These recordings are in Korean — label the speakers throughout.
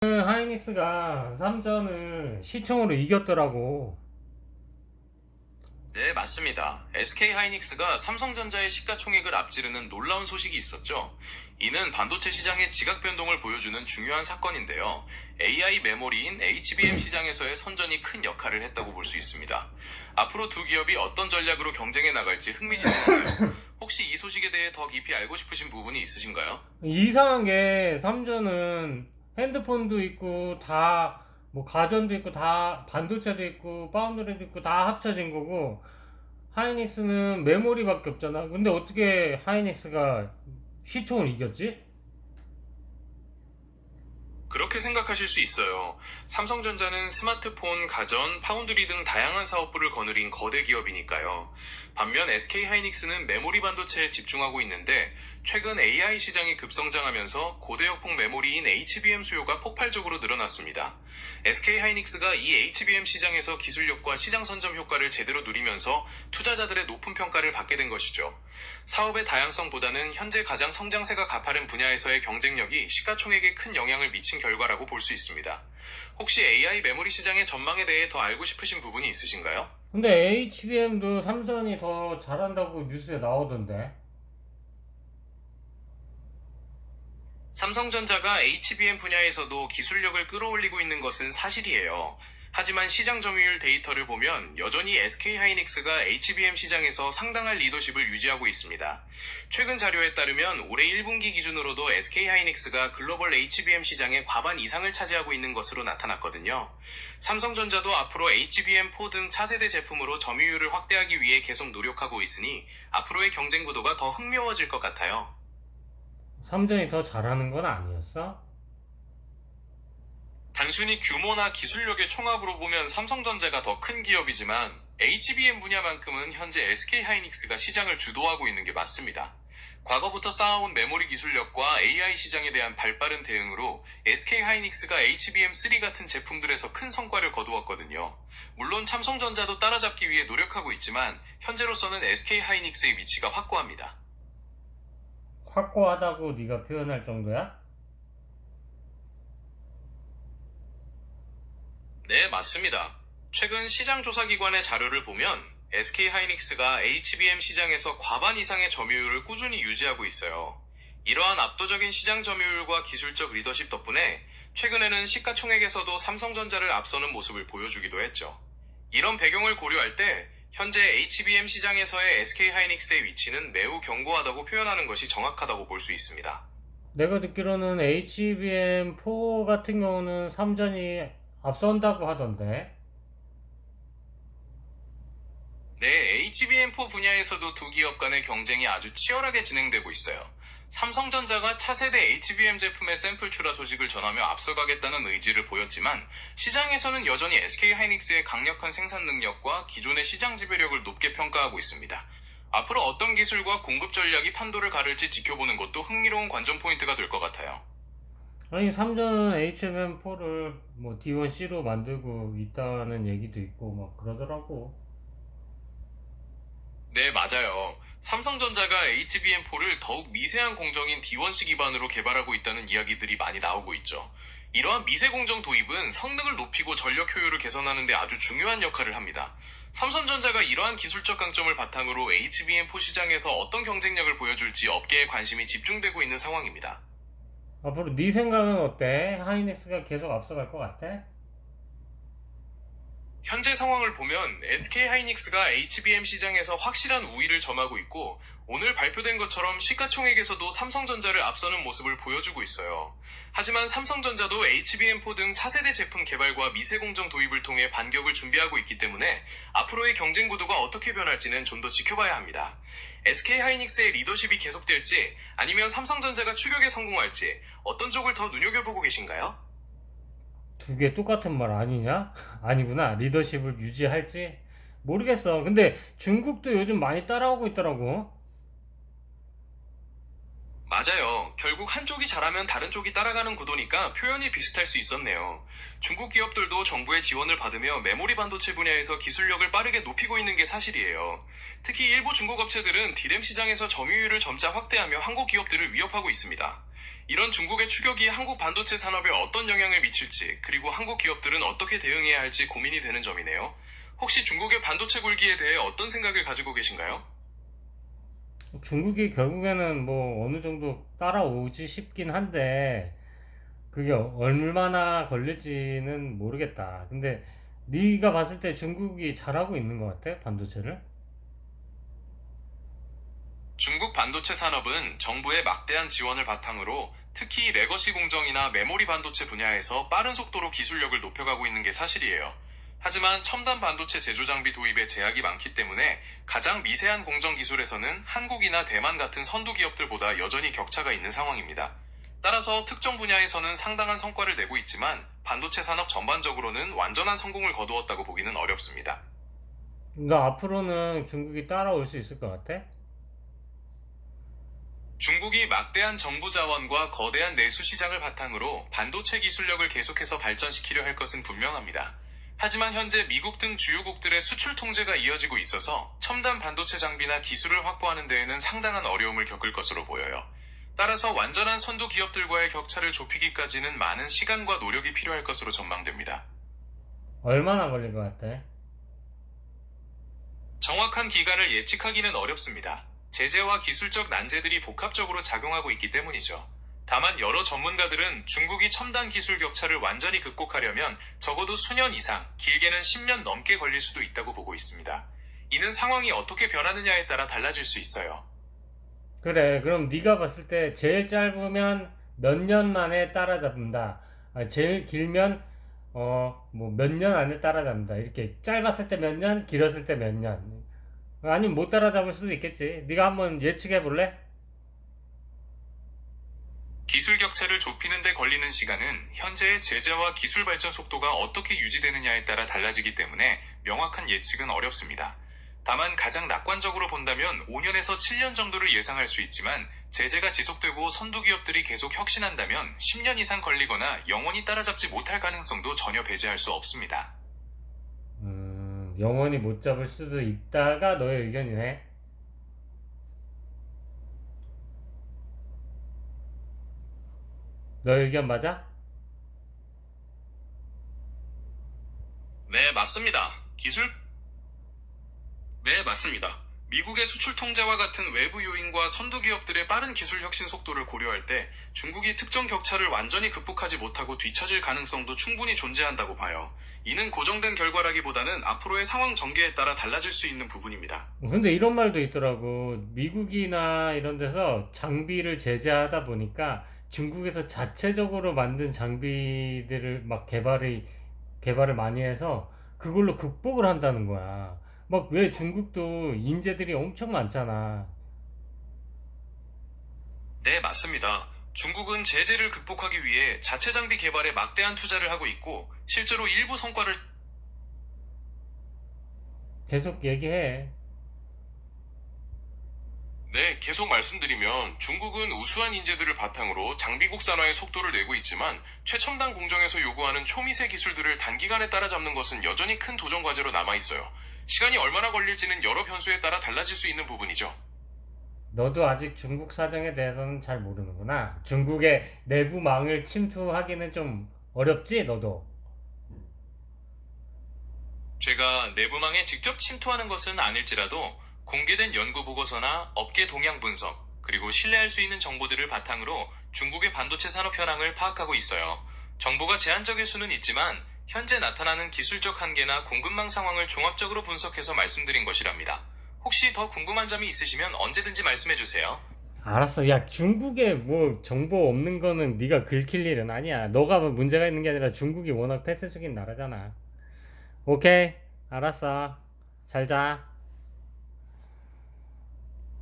Speaker 1: 하이닉스가 삼전을 시총으로 이겼더라고.
Speaker 2: 네, 맞습니다. SK 하이닉스가 삼성전자의 시가총액을 앞지르는 놀라운 소식이 있었죠. 이는 반도체 시장의 지각 변동을 보여주는 중요한 사건인데요. AI 메모리인 HBM 시장에서의 선전이 큰 역할을 했다고 볼 수 있습니다. 앞으로 두 기업이 어떤 전략으로 경쟁해 나갈지 흥미진진한데요. 혹시 이 소식에 대해 더 깊이 알고 싶으신 부분이 있으신가요?
Speaker 1: 이상한 게 삼전은 핸드폰도 있고 다 뭐 가전도 있고 다 반도체도 있고 파운드리도 있고 다 합쳐진 거고, 하이닉스는 메모리밖에 없잖아. 근데 어떻게 하이닉스가 시총을 이겼지?
Speaker 2: 그렇게 생각하실 수 있어요. 삼성전자는 스마트폰, 가전, 파운드리 등 다양한 사업부를 거느린 거대 기업이니까요. 반면 SK하이닉스는 메모리 반도체에 집중하고 있는데 최근 AI 시장이 급성장하면서 고대역폭 메모리인 HBM 수요가 폭발적으로 늘어났습니다. SK하이닉스가 이 HBM 시장에서 기술력과 시장 선점 효과를 제대로 누리면서 투자자들의 높은 평가를 받게 된 것이죠. 사업의 다양성보다는 현재 가장 성장세가 가파른 분야에서의 경쟁력이 시가총액에 큰 영향을 미친 결과라고 볼 수 있습니다. 혹시 AI 메모리 시장의 전망에 대해 더 알고 싶으신 부분이 있으신가요?
Speaker 1: 근데 HBM도 삼성이 더 잘한다고 뉴스에 나오던데.
Speaker 2: 삼성전자가 HBM 분야에서도 기술력을 끌어올리고 있는 것은 사실이에요. 하지만 시장 점유율 데이터를 보면 여전히 SK하이닉스가 HBM 시장에서 상당한 리더십을 유지하고 있습니다. 최근 자료에 따르면 올해 1분기 기준으로도 SK하이닉스가 글로벌 HBM 시장의 과반 이상을 차지하고 있는 것으로 나타났거든요. 삼성전자도 앞으로 HBM4 등 차세대 제품으로 점유율을 확대하기 위해 계속 노력하고 있으니 앞으로의 경쟁 구도가 더 흥미로워질 것 같아요.
Speaker 1: 삼전이 더 잘하는 건 아니었어?
Speaker 2: 단순히 규모나 기술력의 총합으로 보면 삼성전자가 더 큰 기업이지만 HBM 분야만큼은 현재 SK하이닉스가 시장을 주도하고 있는 게 맞습니다. 과거부터 쌓아온 메모리 기술력과 AI 시장에 대한 발빠른 대응으로 SK하이닉스가 HBM3 같은 제품들에서 큰 성과를 거두었거든요. 물론 삼성전자도 따라잡기 위해 노력하고 있지만 현재로서는 SK하이닉스의 위치가 확고합니다.
Speaker 1: 확고하다고 네가 표현할 정도야?
Speaker 2: 네, 맞습니다. 최근 시장조사기관의 자료를 보면 SK하이닉스가 HBM 시장에서 과반 이상의 점유율을 꾸준히 유지하고 있어요. 이러한 압도적인 시장 점유율과 기술적 리더십 덕분에 최근에는 시가총액에서도 삼성전자를 앞서는 모습을 보여주기도 했죠. 이런 배경을 고려할 때 현재 HBM 시장에서의 SK하이닉스의 위치는 매우 견고하다고 표현하는 것이 정확하다고 볼 수 있습니다.
Speaker 1: 내가 듣기로는 HBM4 같은 경우는 삼전이 앞선다고 하던데.
Speaker 2: 네, HBM4 분야에서도 두 기업 간의 경쟁이 아주 치열하게 진행되고 있어요. 삼성전자가 차세대 HBM 제품의 샘플 출하 소식을 전하며 앞서가겠다는 의지를 보였지만 시장에서는 여전히 SK하이닉스의 강력한 생산 능력과 기존의 시장 지배력을 높게 평가하고 있습니다. 앞으로 어떤 기술과 공급 전략이 판도를 가를지 지켜보는 것도 흥미로운 관전 포인트가 될 것 같아요.
Speaker 1: 아니, 삼전은 HBM4를 뭐 D1C로 만들고 있다는 얘기도 있고 막 그러더라고.
Speaker 2: 네, 맞아요. 삼성전자가 HBM4를 더욱 미세한 공정인 D1C 기반으로 개발하고 있다는 이야기들이 많이 나오고 있죠. 이러한 미세 공정 도입은 성능을 높이고 전력 효율을 개선하는 데 아주 중요한 역할을 합니다. 삼성전자가 이러한 기술적 강점을 바탕으로 HBM4 시장에서 어떤 경쟁력을 보여줄지 업계에 관심이 집중되고 있는 상황입니다.
Speaker 1: 앞으로 네 생각은 어때? 하이닉스가 계속 앞서갈 것 같아?
Speaker 2: 현재 상황을 보면 SK하이닉스가 HBM 시장에서 확실한 우위를 점하고 있고 오늘 발표된 것처럼 시가총액에서도 삼성전자를 앞서는 모습을 보여주고 있어요. 하지만 삼성전자도 HBM4 등 차세대 제품 개발과 미세공정 도입을 통해 반격을 준비하고 있기 때문에 앞으로의 경쟁 구도가 어떻게 변할지는 좀 더 지켜봐야 합니다. SK하이닉스의 리더십이 계속될지 아니면 삼성전자가 추격에 성공할지 어떤 쪽을 더 눈여겨보고 계신가요?
Speaker 1: 두 개 똑같은 말 아니냐? 아니구나. 리더십을 유지할지? 모르겠어. 근데 중국도 요즘 많이 따라오고 있더라고.
Speaker 2: 맞아요. 결국 한쪽이 잘하면 다른 쪽이 따라가는 구도니까 표현이 비슷할 수 있었네요. 중국 기업들도 정부의 지원을 받으며 메모리 반도체 분야에서 기술력을 빠르게 높이고 있는 게 사실이에요. 특히 일부 중국 업체들은 D램 시장에서 점유율을 점차 확대하며 한국 기업들을 위협하고 있습니다. 이런 중국의 추격이 한국 반도체 산업에 어떤 영향을 미칠지, 그리고 한국 기업들은 어떻게 대응해야 할지 고민이 되는 점이네요. 혹시 중국의 반도체 굴기에 대해 어떤 생각을 가지고 계신가요?
Speaker 1: 중국이 결국에는 뭐 어느 정도 따라오지 싶긴 한데 그게 얼마나 걸릴지는 모르겠다. 근데 네가 봤을 때 중국이 잘하고 있는 것 같아? 반도체를?
Speaker 2: 중국 반도체 산업은 정부의 막대한 지원을 바탕으로 특히 레거시 공정이나 메모리 반도체 분야에서 빠른 속도로 기술력을 높여가고 있는 게 사실이에요. 하지만 첨단 반도체 제조 장비 도입에 제약이 많기 때문에 가장 미세한 공정 기술에서는 한국이나 대만 같은 선두 기업들보다 여전히 격차가 있는 상황입니다. 따라서 특정 분야에서는 상당한 성과를 내고 있지만 반도체 산업 전반적으로는 완전한 성공을 거두었다고 보기는 어렵습니다.
Speaker 1: 그러니까 앞으로는 중국이 따라올 수 있을 것 같아?
Speaker 2: 중국이 막대한 정부 자원과 거대한 내수 시장을 바탕으로 반도체 기술력을 계속해서 발전시키려 할 것은 분명합니다. 하지만 현재 미국 등 주요국들의 수출 통제가 이어지고 있어서 첨단 반도체 장비나 기술을 확보하는 데에는 상당한 어려움을 겪을 것으로 보여요. 따라서 완전한 선두 기업들과의 격차를 좁히기까지는 많은 시간과 노력이 필요할 것으로 전망됩니다.
Speaker 1: 얼마나 걸릴 것 같아?
Speaker 2: 정확한 기간을 예측하기는 어렵습니다. 제재와 기술적 난제들이 복합적으로 작용하고 있기 때문이죠. 다만 여러 전문가들은 중국이 첨단 기술 격차를 완전히 극복하려면 적어도 수년 이상, 길게는 10년 넘게 걸릴 수도 있다고 보고 있습니다. 이는 상황이 어떻게 변하느냐에 따라 달라질 수 있어요.
Speaker 1: 그래, 그럼 네가 봤을 때 제일 짧으면 몇 년 만에 따라잡는다. 제일 길면 뭐 몇 년 안에 따라잡는다. 이렇게 짧았을 때 몇 년, 길었을 때 몇 년. 아니면 못 따라잡을 수도 있겠지. 네가 한번 예측해 볼래?
Speaker 2: 기술 격차를 좁히는 데 걸리는 시간은 현재의 제재와 기술 발전 속도가 어떻게 유지되느냐에 따라 달라지기 때문에 명확한 예측은 어렵습니다. 다만 가장 낙관적으로 본다면 5년에서 7년 정도를 예상할 수 있지만 제재가 지속되고 선두 기업들이 계속 혁신한다면 10년 이상 걸리거나 영원히 따라잡지 못할 가능성도 전혀 배제할 수 없습니다.
Speaker 1: 영원히 못 잡을 수도 있다가 너의 의견이네. 너의 의견 맞아?
Speaker 2: 네, 맞습니다. 네, 맞습니다. 미국의 수출 통제와 같은 외부 요인과 선두 기업들의 빠른 기술 혁신 속도를 고려할 때 중국이 특정 격차를 완전히 극복하지 못하고 뒤처질 가능성도 충분히 존재한다고 봐요. 이는 고정된 결과라기보다는 앞으로의 상황 전개에 따라 달라질 수 있는 부분입니다.
Speaker 1: 근데 이런 말도 있더라고. 미국이나 이런 데서 장비를 제재하다 보니까 중국에서 자체적으로 만든 장비들을 막 개발을 많이 해서 그걸로 극복을 한다는 거야. 막 왜 중국도 인재들이 엄청 많잖아.
Speaker 2: 네, 맞습니다. 중국은 제재를 극복하기 위해 자체 장비 개발에 막대한 투자를 하고 있고 실제로 일부 성과를
Speaker 1: 계속 얘기해.
Speaker 2: 네, 계속 말씀드리면 중국은 우수한 인재들을 바탕으로 장비 국산화의 속도를 내고 있지만 최첨단 공정에서 요구하는 초미세 기술들을 단기간에 따라잡는 것은 여전히 큰 도전 과제로 남아 있어요. 시간이 얼마나 걸릴지는 여러 변수에 따라 달라질 수 있는 부분이죠.
Speaker 1: 너도 아직 중국 사정에 대해서는 잘 모르는구나. 중국의 내부망을 침투하기는 좀 어렵지, 너도.
Speaker 2: 제가 내부망에 직접 침투하는 것은 아닐지라도 공개된 연구 보고서나 업계 동향 분석, 그리고 신뢰할 수 있는 정보들을 바탕으로 중국의 반도체 산업 현황을 파악하고 있어요. 정보가 제한적일 수는 있지만 현재 나타나는 기술적 한계나 공급망 상황을 종합적으로 분석해서 말씀드린 것이랍니다. 혹시 더 궁금한 점이 있으시면 언제든지 말씀해 주세요.
Speaker 1: 알았어. 야, 중국에 뭐 정보 없는 거는 네가 긁힐 일은 아니야. 너가 뭐 문제가 있는 게 아니라 중국이 워낙 폐쇄적인 나라잖아. 오케이. 알았어. 잘 자.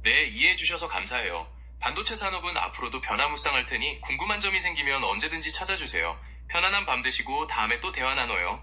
Speaker 2: 네, 이해해 주셔서 감사해요. 반도체 산업은 앞으로도 변화무쌍할 테니 궁금한 점이 생기면 언제든지 찾아주세요. 편안한 밤 되시고 다음에 또 대화 나눠요.